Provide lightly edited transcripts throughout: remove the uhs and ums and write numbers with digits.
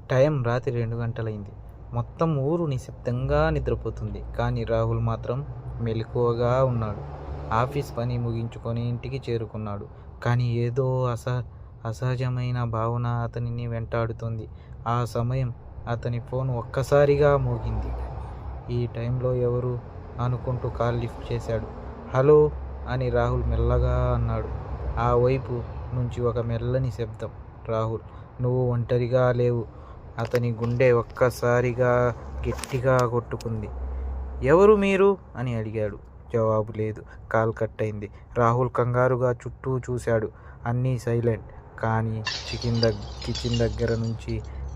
Time రాత్రి 2 గంటలైంది. మొత్తం ఊరు నిశ్శబ్దంగా నిద్రపోతుంది. కానీ రాహుల్ మాత్రం మెలకువగా ఉన్నాడు. ఆఫీస్ పని ముగించుకొని ఇంటికి చేరుకున్నాడు. కానీ ఏదో అసహజమైన భావన అతనిని వెంటాడుతోంది. ఆ సమయం అతని ఫోన్ ఒక్కసారిగా మోగింది. ఈ టైంలో ఎవరు అనుకుంటూ కాల్ లిఫ్ట్ చేశాడు. హలో అని రాహుల్ మెల్లగా అన్నాడు. ఆ వైపు నుంచి ఒక మెల్లని శబ్దం. రాహుల్, నువ్వు ఒంటరిగా లేవు. అతని గుండె ఒక్కసారిగా గట్టిగా కొట్టుకుంది. ఎవరు మీరు అని అడిగాడు. జవాబు లేదు. కాల్ కట్ అయింది. రాహుల్ కంగారుగా చుట్టూ చూశాడు. అన్నీ సైలెంట్. కానీ కిచెన్ దగ్గర నుంచి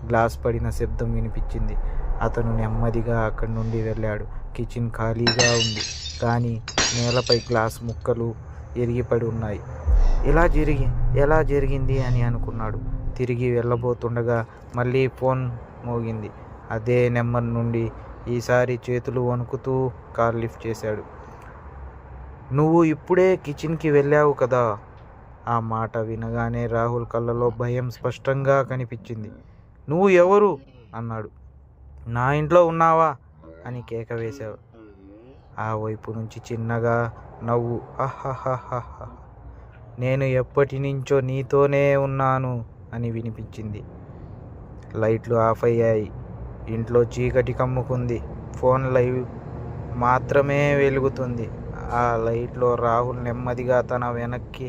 గ్లాస్ పడిన శబ్దం వినిపించింది. అతను నెమ్మదిగా అక్కడి నుండి వెళ్ళాడు. కిచెన్ ఖాళీగా ఉంది. కానీ నేలపై గ్లాస్ ముక్కలు ఎరిగిపడి ఉన్నాయి. ఎలా జరిగింది అని అనుకున్నాడు. తిరిగి వెళ్ళబోతుండగా మళ్ళీ ఫోన్ మోగింది. అదే నెంబర్ నుండి. ఈసారి చేతులు వణుకుతూ కాల్ లిఫ్ట్ చేశాడు. నువ్వు ఇప్పుడే కిచెన్కి వెళ్ళావు కదా? ఆ మాట వినగానే రాహుల్ కళ్ళలో భయం స్పష్టంగా కనిపించింది. నువ్వు ఎవరు అన్నాడు. నా ఇంట్లో ఉన్నావా అని కేక వేశావు. ఆ వైపు నుంచి చిన్నగా నవ్వు. అహహహహ, నేను ఎప్పటి నుంచో నీతోనే ఉన్నాను అని వినిపించింది. లైట్లు ఆఫ్ అయ్యాయి. ఇంట్లో చీకటి కమ్ముకుంది. ఫోన్ లైవ్ మాత్రమే వెలుగుతుంది. ఆ లైట్లో రాహుల్ నెమ్మదిగా తన వెనక్కి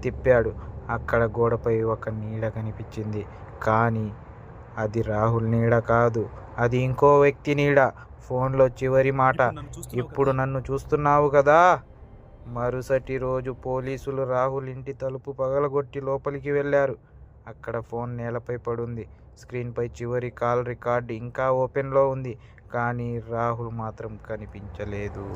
తిప్పాడు. అక్కడ గోడపై ఒక నీడ కనిపించింది. కానీ అది రాహుల్ నీడ కాదు. అది ఇంకో వ్యక్తి నీడ. ఫోన్లో చివరి మాట, ఇప్పుడు నన్ను చూస్తున్నావు కదా? మరుసటి రోజు పోలీసులు రాహుల్ ఇంటి తలుపు పగలగొట్టి లోపలికి వెళ్ళారు. అక్కడ ఫోన్ నేలపై పడుంది. స్క్రీన్పై చివరి కాల్ రికార్డ్ ఇంకా ఓపెన్లో ఉంది. కానీ రాహుల్ మాత్రం కనిపించలేదు.